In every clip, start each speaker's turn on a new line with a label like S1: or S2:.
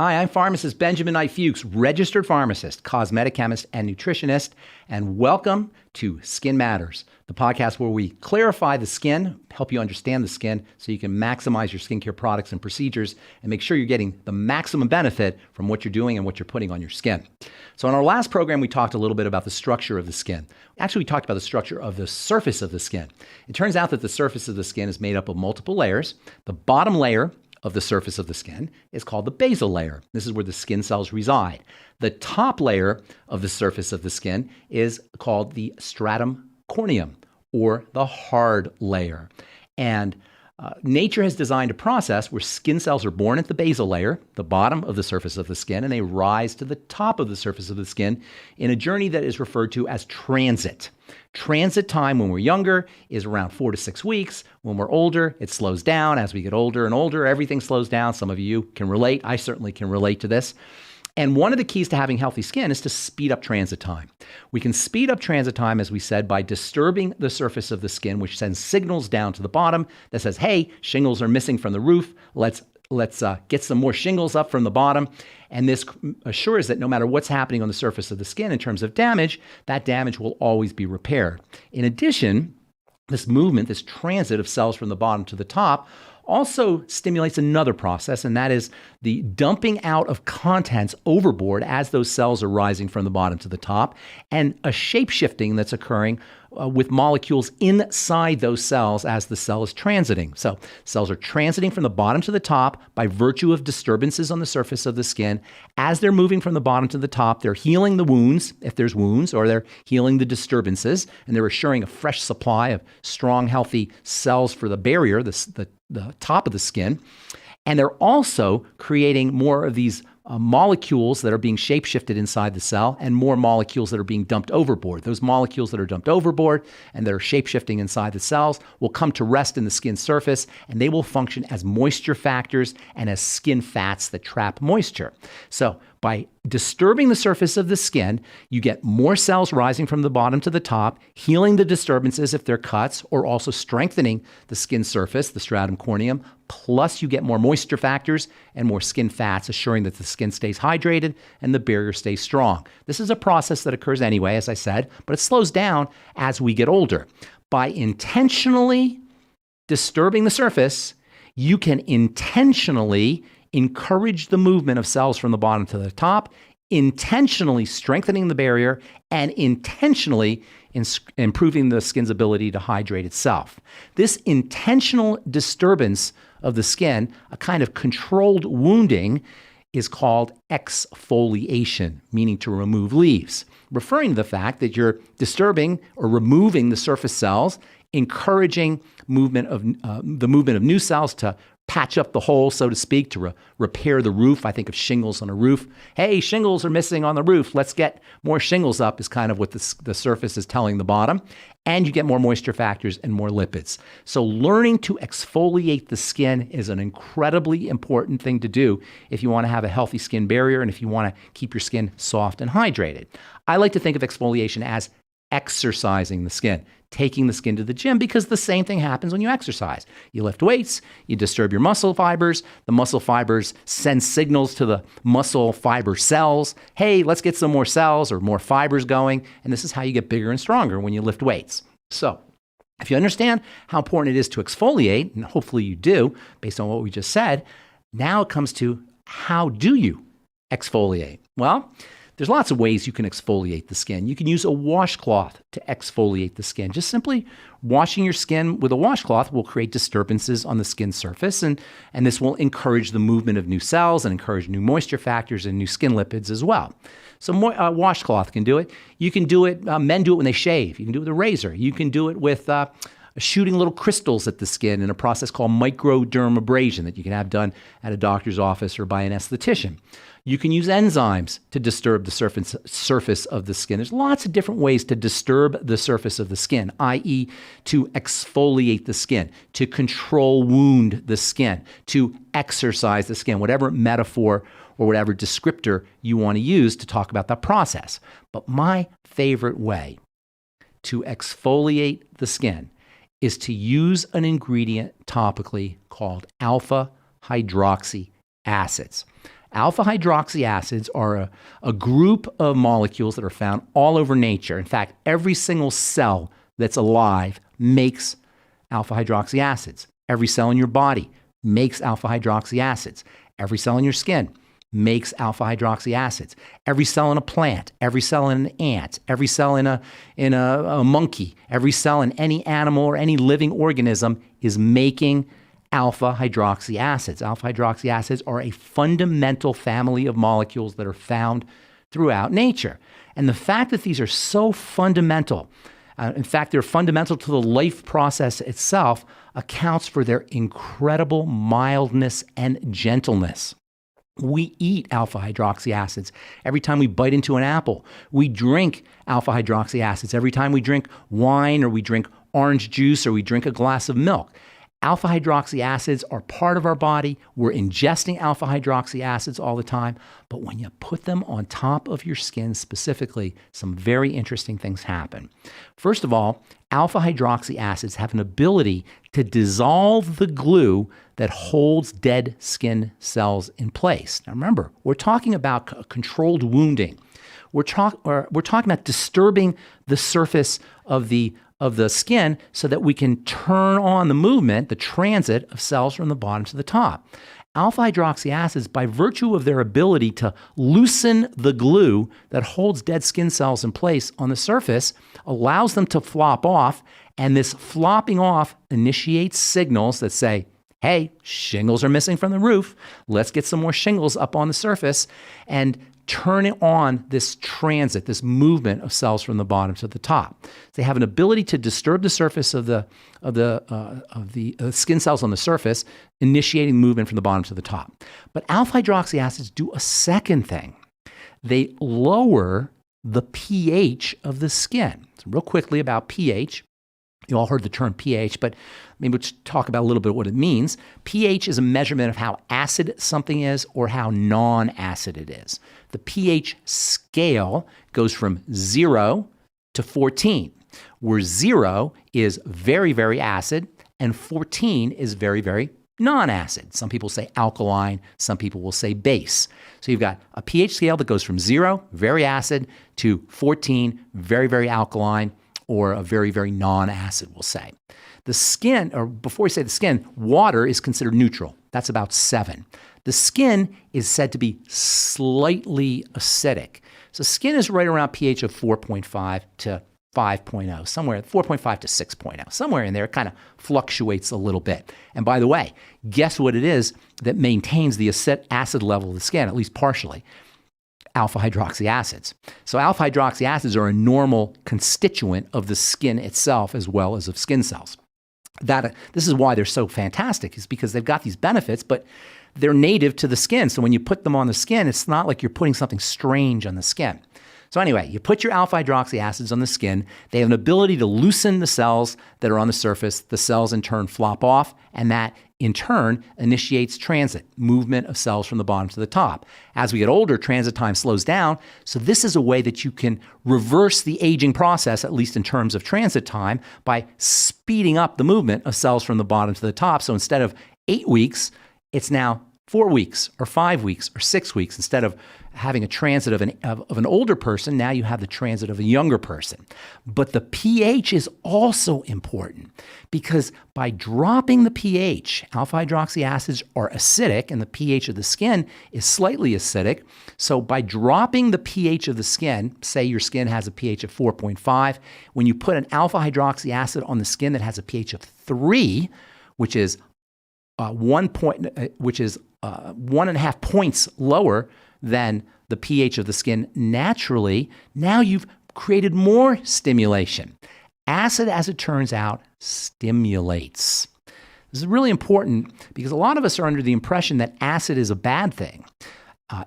S1: Hi, I'm pharmacist Benjamin Knight Fuchs, registered pharmacist, cosmetic chemist, and nutritionist, and welcome to Skin Matters, the podcast where we clarify the skin, help you understand the skin so you can maximize your skincare products and procedures and make sure you're getting the maximum benefit from what you're doing and what you're putting on your skin. So in our last program, we talked a little bit about the structure of the skin. Actually, we talked about the structure of the surface of the skin. It turns out that the surface of the skin is made up of multiple layers. The bottom layer of the surface of the skin is called the basal layer. This is where the skin cells reside. The top layer of the surface of the skin is called the stratum corneum, or the hard layer. And nature has designed a process where skin cells are born at the basal layer, the bottom of the surface of the skin, and they rise to the top of the surface of the skin in a journey that is referred to as transit. Transit time when we're younger is around 4 to 6 weeks. When we're older, it slows down. As we get older and older, everything slows down. Some of you can relate. I certainly can relate to this. And one of the keys to having healthy skin is to speed up transit time. We can speed up transit time, as we said, by disturbing the surface of the skin, which sends signals down to the bottom that says, hey, shingles are missing from the roof. Let's get some more shingles up from the bottom. And this assures that no matter what's happening on the surface of the skin in terms of damage, that damage will always be repaired. In addition, this movement, this transit of cells from the bottom to the top, also stimulates another process, and that is the dumping out of contents overboard as those cells are rising from the bottom to the top, and a shape-shifting that's occurring with molecules inside those cells as the cell is transiting. So cells are transiting from the bottom to the top by virtue of disturbances on the surface of the skin. As they're moving from the bottom to the top, they're healing the wounds, if there's wounds, or they're healing the disturbances, and they're assuring a fresh supply of strong, healthy cells for the barrier, the top of the skin. And they're also creating more of these molecules that are being shape-shifted inside the cell and more molecules that are being dumped overboard. Those molecules that are dumped overboard and that are shape-shifting inside the cells will come to rest in the skin surface, and they will function as moisture factors and as skin fats that trap moisture. So by disturbing the surface of the skin, you get more cells rising from the bottom to the top, healing the disturbances if they're cuts, or also strengthening the skin surface, the stratum corneum, plus you get more moisture factors and more skin fats, assuring that the skin stays hydrated and the barrier stays strong. This is a process that occurs anyway, as I said, but it slows down as we get older. By intentionally disturbing the surface, you can intentionally encourage the movement of cells from the bottom to the top, intentionally strengthening the barrier, and intentionally improving the skin's ability to hydrate itself. This intentional disturbance of the skin, a kind of controlled wounding, is called exfoliation, meaning to remove leaves, referring to the fact that you're disturbing or removing the surface cells, encouraging the movement of new cells to patch up the hole, so to speak, to repair the roof. I think of shingles on a roof. Hey, shingles are missing on the roof. Let's get more shingles up is kind of what the surface is telling the bottom. And you get more moisture factors and more lipids. So learning to exfoliate the skin is an incredibly important thing to do if you want to have a healthy skin barrier and if you want to keep your skin soft and hydrated. I like to think of exfoliation as exercising the skin, taking the skin to the gym, because the same thing happens when you exercise. You lift weights, you disturb your muscle fibers, the muscle fibers send signals to the muscle fiber cells. Hey, let's get some more cells or more fibers going. And this is how you get bigger and stronger when you lift weights. So if you understand how important it is to exfoliate, and hopefully you do, based on what we just said, now it comes to how do you exfoliate? Well, there's lots of ways you can exfoliate the skin. You can use a washcloth to exfoliate the skin. Just simply washing your skin with a washcloth will create disturbances on the skin surface, and this will encourage the movement of new cells and encourage new moisture factors and new skin lipids as well. So a washcloth can do it. You can do it, men do it when they shave. You can do it with a razor. You can do it with shooting little crystals at the skin in a process called microdermabrasion that you can have done at a doctor's office or by an esthetician. You can use enzymes to disturb the surface of the skin. There's lots of different ways to disturb the surface of the skin, i.e. to exfoliate the skin, to control wound the skin, to exercise the skin, whatever metaphor or whatever descriptor you want to use to talk about that process. But my favorite way to exfoliate the skin is to use an ingredient topically called alpha hydroxy acids. Alpha hydroxy acids are a group of molecules that are found all over nature. In fact, every single cell that's alive makes alpha hydroxy acids. Every cell in your body makes alpha hydroxy acids. Every cell in your skin makes alpha hydroxy acids. Every cell in a plant, every cell in an ant, every cell in a monkey, every cell in any animal or any living organism is making alpha hydroxy acids. Alpha hydroxy acids are a fundamental family of molecules that are found throughout nature. And the fact that these are so fundamental, in fact, they're fundamental to the life process itself, accounts for their incredible mildness and gentleness. We eat alpha hydroxy acids every time we bite into an apple. We drink alpha hydroxy acids every time we drink wine or we drink orange juice or we drink a glass of milk. Alpha hydroxy acids are part of our body. We're ingesting alpha hydroxy acids all the time. But when you put them on top of your skin specifically, some very interesting things happen. First of all, alpha hydroxy acids have an ability to dissolve the glue that holds dead skin cells in place. Now remember, we're talking about controlled wounding. We're talking about disturbing the surface of the skin so that we can turn on the movement, the transit of cells from the bottom to the top. Alpha hydroxy acids, by virtue of their ability to loosen the glue that holds dead skin cells in place on the surface, allows them to flop off, and this flopping off initiates signals that say, hey, shingles are missing from the roof. Let's get some more shingles up on the surface and turn on this transit, this movement of cells from the bottom to the top. They have an ability to disturb the surface of the skin cells on the surface, initiating movement from the bottom to the top. But alpha hydroxy acids do a second thing. They lower the pH of the skin. So real quickly about pH. You all heard the term pH, but maybe we'll talk about a little bit what it means. pH is a measurement of how acid something is or how non-acid it is. The pH scale goes from 0 to 14, where 0 is very, very acid and 14 is very, very non-acid. Some people say alkaline, some people will say base. So you've got a pH scale that goes from 0, very acid, to 14, very, very alkaline, or a very, very non-acid, we'll say. The skin, or before we say the skin, water is considered neutral. That's about 7. The skin is said to be slightly acidic. So skin is right around pH of 4.5 to 5.0, somewhere 4.5 to 6.0, somewhere in there. It kind of fluctuates a little bit. And by the way, guess what it is that maintains the acid level of the skin, at least partially? Alpha hydroxy acids. So alpha hydroxy acids are a normal constituent of the skin itself as well as of skin cells. This is why they're so fantastic, is because they've got these benefits, but they're native to the skin. So when you put them on the skin, it's not like you're putting something strange on the skin. So anyway, you put your alpha hydroxy acids on the skin. They have an ability to loosen the cells that are on the surface. The cells in turn flop off, and that in turn initiates transit, movement of cells from the bottom to the top. As we get older, transit time slows down. So this is a way that you can reverse the aging process, at least in terms of transit time, by speeding up the movement of cells from the bottom to the top. So instead of 8 weeks, it's now 4 weeks or 5 weeks or 6 weeks. Instead of having a transit of an older person, now you have the transit of a younger person. But the pH is also important because by dropping the pH, alpha hydroxy acids are acidic and the pH of the skin is slightly acidic. So by dropping the pH of the skin, say your skin has a pH of 4.5, when you put an alpha hydroxy acid on the skin that has a pH of 3, which is 1.5 points lower than the pH of the skin naturally, now you've created more stimulation. Acid, as it turns out, stimulates. This is really important because a lot of us are under the impression that acid is a bad thing.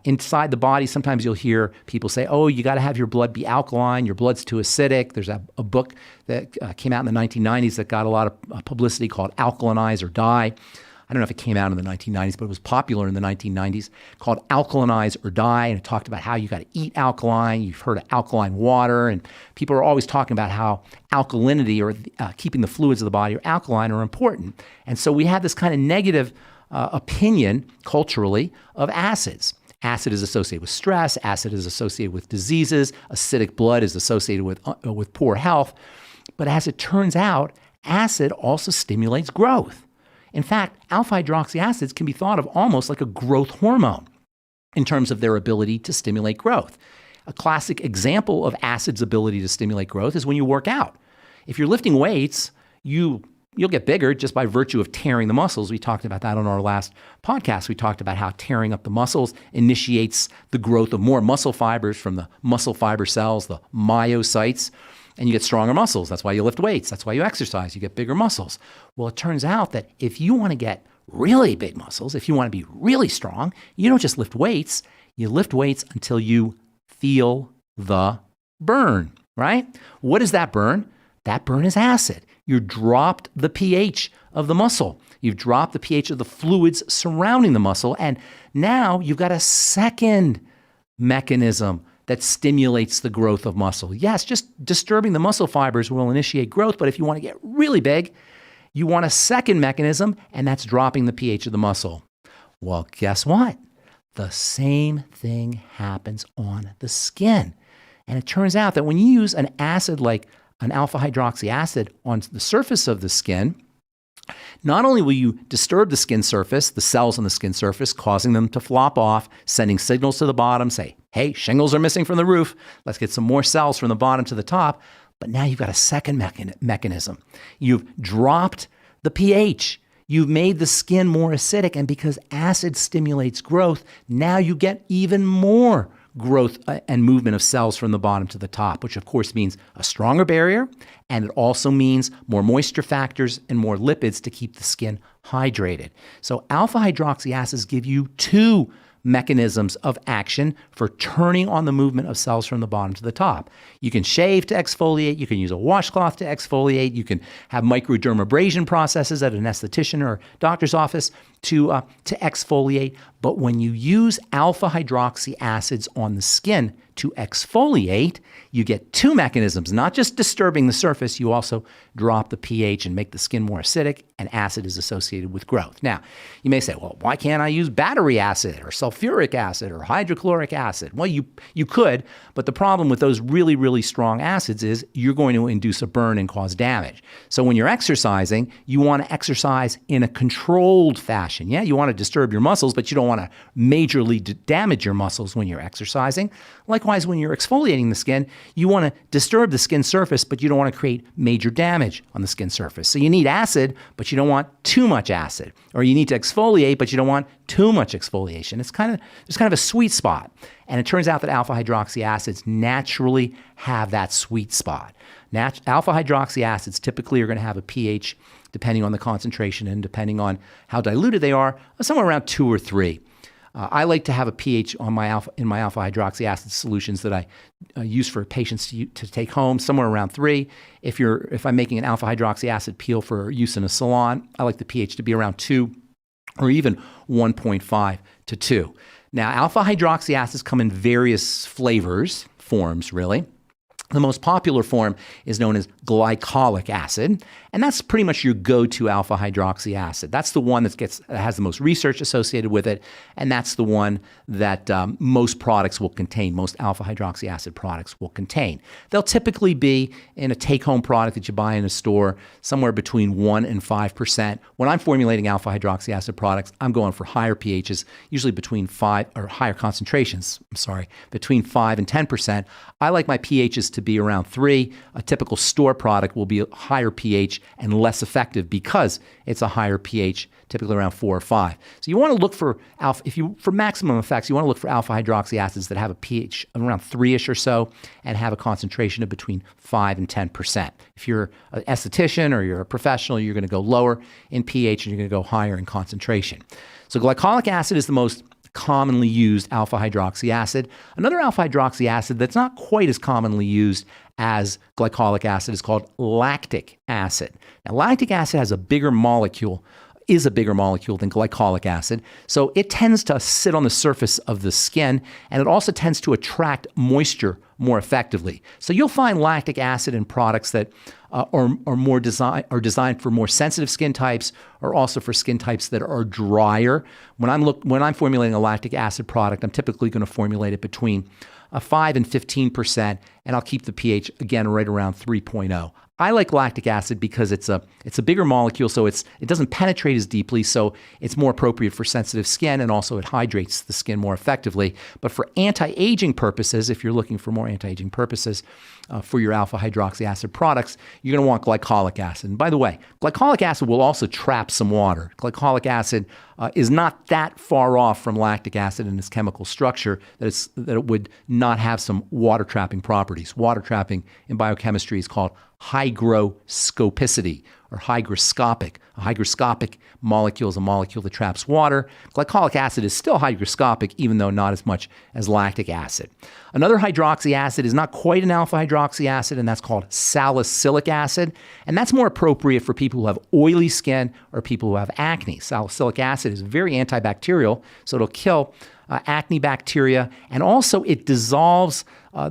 S1: Inside the body, sometimes you'll hear people say, oh, you got to have your blood be alkaline, your blood's too acidic. There's a book that came out in the 1990s that got a lot of publicity called Alkalinize or Die. I don't know if it came out in the 1990s, but it was popular in the 1990s, called Alkalinize or Die, and it talked about how you got to eat alkaline. You've heard of alkaline water, and people are always talking about how alkalinity or keeping the fluids of the body or alkaline are important. And so we have this kind of negative opinion culturally of acids. Acid is associated with stress. Acid is associated with diseases. Acidic blood is associated with poor health. But as it turns out, acid also stimulates growth. In fact, alpha hydroxy acids can be thought of almost like a growth hormone in terms of their ability to stimulate growth. A classic example of acid's ability to stimulate growth is when you work out. If you're lifting weights, you'll get bigger just by virtue of tearing the muscles. We talked about that on our last podcast. We talked about how tearing up the muscles initiates the growth of more muscle fibers from the muscle fiber cells, the myocytes, and you get stronger muscles. That's why you lift weights. That's why you exercise. You get bigger muscles. Well, it turns out that if you want to get really big muscles, if you want to be really strong, you don't just lift weights. You lift weights until you feel the burn, right? What is that burn? That burn is acid. You dropped the pH of the muscle. You've dropped the pH of the fluids surrounding the muscle. And now you've got a second mechanism that stimulates the growth of muscle. Yes, just disturbing the muscle fibers will initiate growth, but if you want to get really big, you want a second mechanism, and that's dropping the pH of the muscle. Well, guess what? The same thing happens on the skin. And it turns out that when you use an acid like an alpha hydroxy acid on the surface of the skin, not only will you disturb the skin surface, the cells on the skin surface, causing them to flop off, sending signals to the bottom, say, hey, shingles are missing from the roof. Let's get some more cells from the bottom to the top. But now you've got a second mechanism. You've dropped the pH. You've made the skin more acidic. And because acid stimulates growth, now you get even more growth and movement of cells from the bottom to the top, which of course means a stronger barrier, and it also means more moisture factors and more lipids to keep the skin hydrated. So alpha hydroxy acids give you two mechanisms of action for turning on the movement of cells from the bottom to the top. You can shave to exfoliate, you can use a washcloth to exfoliate, you can have microdermabrasion processes at an esthetician or doctor's office to exfoliate. But when you use alpha hydroxy acids on the skin to exfoliate, you get two mechanisms, not just disturbing the surface, you also drop the pH and make the skin more acidic, and acid is associated with growth. Now, you may say, well, why can't I use battery acid or sulfuric acid or hydrochloric acid? Well, you could, but the problem with those really, really strong acids is you're going to induce a burn and cause damage. So when you're exercising, you want to exercise in a controlled fashion. Yeah, you want to disturb your muscles, but you don't want to majorly damage your muscles when you're exercising. Likewise, when you're exfoliating the skin, you want to disturb the skin surface, but you don't want to create major damage on the skin surface. So you need acid, but you don't want too much acid. Or you need to exfoliate, but you don't want too much exfoliation. There's kind of a sweet spot. And it turns out that alpha hydroxy acids naturally have that sweet spot. Alpha hydroxy acids typically are going to have a pH, depending on the concentration and depending on how diluted they are, somewhere around 2 or 3. I like to have a pH in my alpha hydroxy acid solutions that I use for patients to take home, somewhere around 3. If I'm making an alpha hydroxy acid peel for use in a salon, I like the pH to be around 2 or even 1.5 to 2. Now, alpha hydroxy acids come in various forms really. The most popular form is known as glycolic acid, and that's pretty much your go-to alpha hydroxy acid. That's the one that has the most research associated with it, and that's the one that most products will contain, most alpha hydroxy acid products will contain. They'll typically be in a take-home product that you buy in a store, somewhere between 1 and 5%. When I'm formulating alpha hydroxy acid products, I'm going for higher pHs, usually between 5, or higher concentrations, between 5 and 10%. I like my pHs to be around 3. A typical store product will be a higher pH and less effective because it's a higher pH, typically around 4 or 5. So you want to look for for maximum effects, you want to look for alpha hydroxy acids that have a pH of around 3-ish or so and have a concentration of between 5 and 10%. If you're an esthetician or you're a professional, you're going to go lower in pH and you're going to go higher in concentration. So glycolic acid is the most commonly used alpha hydroxy acid. Another alpha hydroxy acid that's not quite as commonly used as glycolic acid is called lactic acid. Now, lactic acid has a bigger molecule is a bigger molecule than glycolic acid. So it tends to sit on the surface of the skin, and it also tends to attract moisture more effectively. So you'll find lactic acid in products that are designed for more sensitive skin types, or also for skin types that are drier. When I'm formulating a lactic acid product, I'm typically going to formulate it between 5 and 15%, and I'll keep the pH again right around 3.0. I like lactic acid because it's a bigger molecule, so it doesn't penetrate as deeply, so it's more appropriate for sensitive skin, and also it hydrates the skin more effectively. But for anti-aging purposes, if you're looking for more anti-aging purposes for your alpha hydroxy acid products, you're going to want glycolic acid. And by the way, glycolic acid will also trap some water. Glycolic acid is not that far off from lactic acid in its chemical structure that it would not have some water trapping properties. Water trapping in biochemistry is called hygroscopicity or hygroscopic. A hygroscopic molecule is a molecule that traps water. Glycolic acid is still hygroscopic, even though not as much as lactic acid. Another hydroxy acid is not quite an alpha hydroxy acid, and that's called salicylic acid. And that's more appropriate for people who have oily skin or people who have acne. Salicylic acid is very antibacterial, so it'll kill acne bacteria, and also it dissolves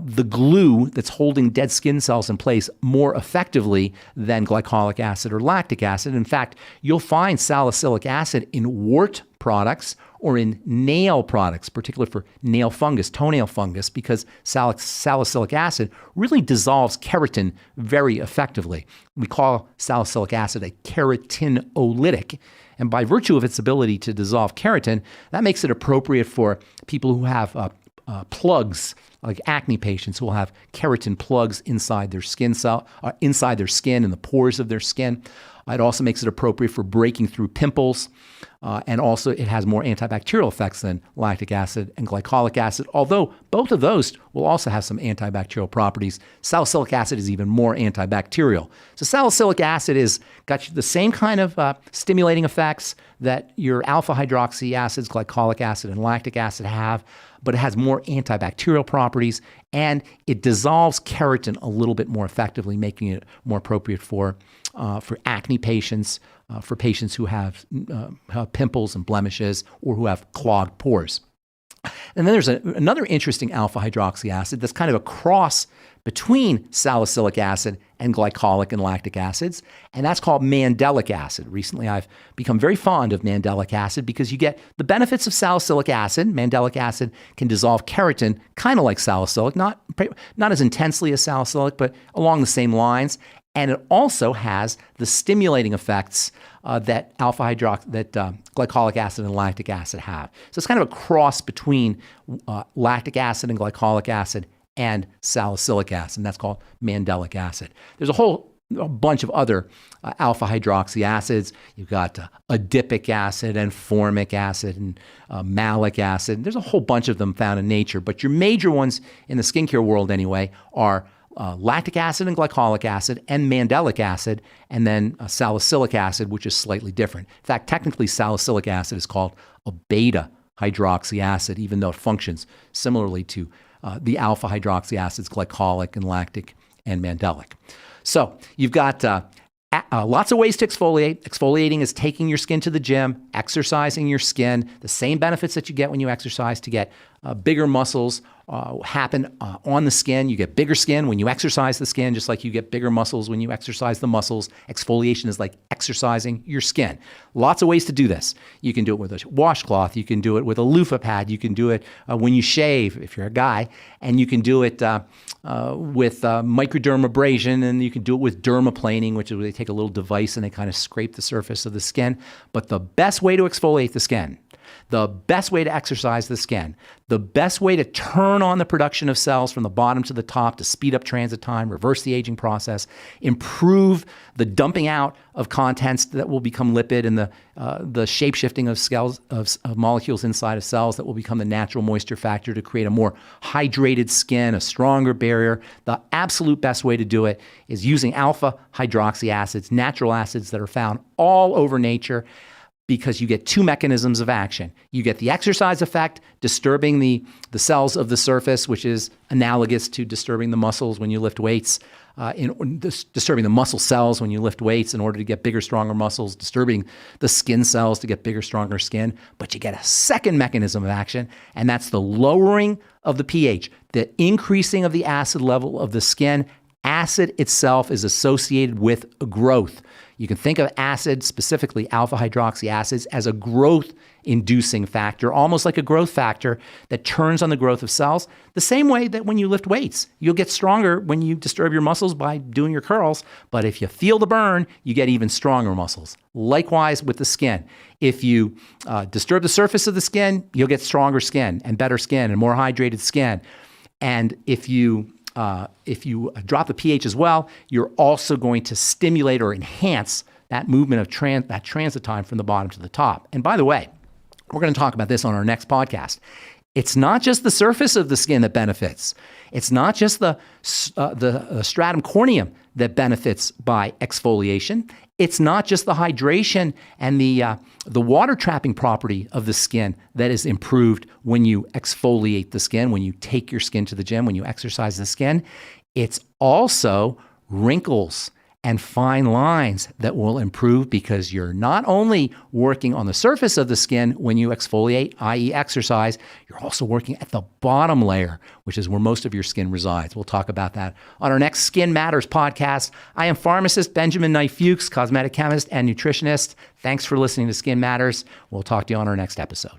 S1: the glue that's holding dead skin cells in place more effectively than glycolic acid or lactic acid. In fact, you'll find salicylic acid in wart products or in nail products, particularly for nail fungus, toenail fungus, because salicylic acid really dissolves keratin very effectively. We call salicylic acid a keratinolytic. And by virtue of its ability to dissolve keratin, that makes it appropriate for people who have plugs, like acne patients who will have keratin plugs inside their skin in the pores of their skin. It also makes it appropriate for breaking through pimples. And also it has more antibacterial effects than lactic acid and glycolic acid, although both of those will also have some antibacterial properties. Salicylic acid is even more antibacterial. So salicylic acid has got the same kind of stimulating effects that your alpha hydroxy acids, glycolic acid and lactic acid have, but it has more antibacterial properties, and it dissolves keratin a little bit more effectively, making it more appropriate for acne patients, for patients who have pimples and blemishes, or who have clogged pores. And then there's another interesting alpha hydroxy acid that's kind of a cross between salicylic acid and glycolic and lactic acids, and that's called mandelic acid. Recently, I've become very fond of mandelic acid because you get the benefits of salicylic acid. Mandelic acid can dissolve keratin, kind of like salicylic, not as intensely as salicylic, but along the same lines. And it also has the stimulating effects that glycolic acid and lactic acid have. So it's kind of a cross between lactic acid and glycolic acid and salicylic acid, and that's called mandelic acid. There's a bunch of other alpha hydroxy acids. You've got adipic acid and formic acid and malic acid. There's a whole bunch of them found in nature, but your major ones in the skincare world anyway are lactic acid and glycolic acid and mandelic acid, and then salicylic acid, which is slightly different. In fact, technically salicylic acid is called a beta hydroxy acid, even though it functions similarly to the alpha hydroxy acids, glycolic and lactic and mandelic. So you've got lots of ways to exfoliate. Exfoliating is taking your skin to the gym, exercising your skin, the same benefits that you get when you exercise to get bigger muscles happen on the skin. You get bigger skin when you exercise the skin, just like you get bigger muscles when you exercise the muscles. Exfoliation is like exercising your skin. Lots of ways to do this. You can do it with a washcloth. You can do it with a loofah pad. You can do it when you shave, if you're a guy. And you can do it with microdermabrasion, and you can do it with dermaplaning, which is where they take a little device and they kind of scrape the surface of the skin. But the best way to exfoliate the skin, the best way to exercise the skin, the best way to turn on the production of cells from the bottom to the top to speed up transit time, reverse the aging process, improve the dumping out of contents that will become lipid and the shape-shifting of cells, of molecules inside of cells that will become the natural moisture factor to create a more hydrated skin, a stronger barrier. The absolute best way to do it is using alpha hydroxy acids, natural acids that are found all over nature, because you get two mechanisms of action. You get the exercise effect, disturbing the cells of the surface, which is analogous to disturbing the muscles when you lift weights. disturbing the muscle cells when you lift weights in order to get bigger, stronger muscles, disturbing the skin cells to get bigger, stronger skin. But you get a second mechanism of action, and that's the lowering of the pH, the increasing of the acid level of the skin. Acid itself is associated with growth. You can think of acid, specifically alpha hydroxy acids, as a growth-inducing factor, almost like a growth factor that turns on the growth of cells. The same way that when you lift weights, you'll get stronger when you disturb your muscles by doing your curls. But if you feel the burn, you get even stronger muscles. Likewise with the skin. If you disturb the surface of the skin, you'll get stronger skin and better skin and more hydrated skin. And if you drop the pH as well, you're also going to stimulate or enhance that movement of that transit time from the bottom to the top. And by the way, we're going to talk about this on our next podcast. It's not just the surface of the skin that benefits. It's not just the stratum corneum that benefits by exfoliation. It's not just the hydration and the water trapping property of the skin that is improved when you exfoliate the skin, when you take your skin to the gym, when you exercise the skin. It's also wrinkles and fine lines that will improve because you're not only working on the surface of the skin when you exfoliate, i.e. exercise, you're also working at the bottom layer, which is where most of your skin resides. We'll talk about that on our next Skin Matters podcast. I am pharmacist Benjamin Knight Fuchs, cosmetic chemist and nutritionist. Thanks for listening to Skin Matters. We'll talk to you on our next episode.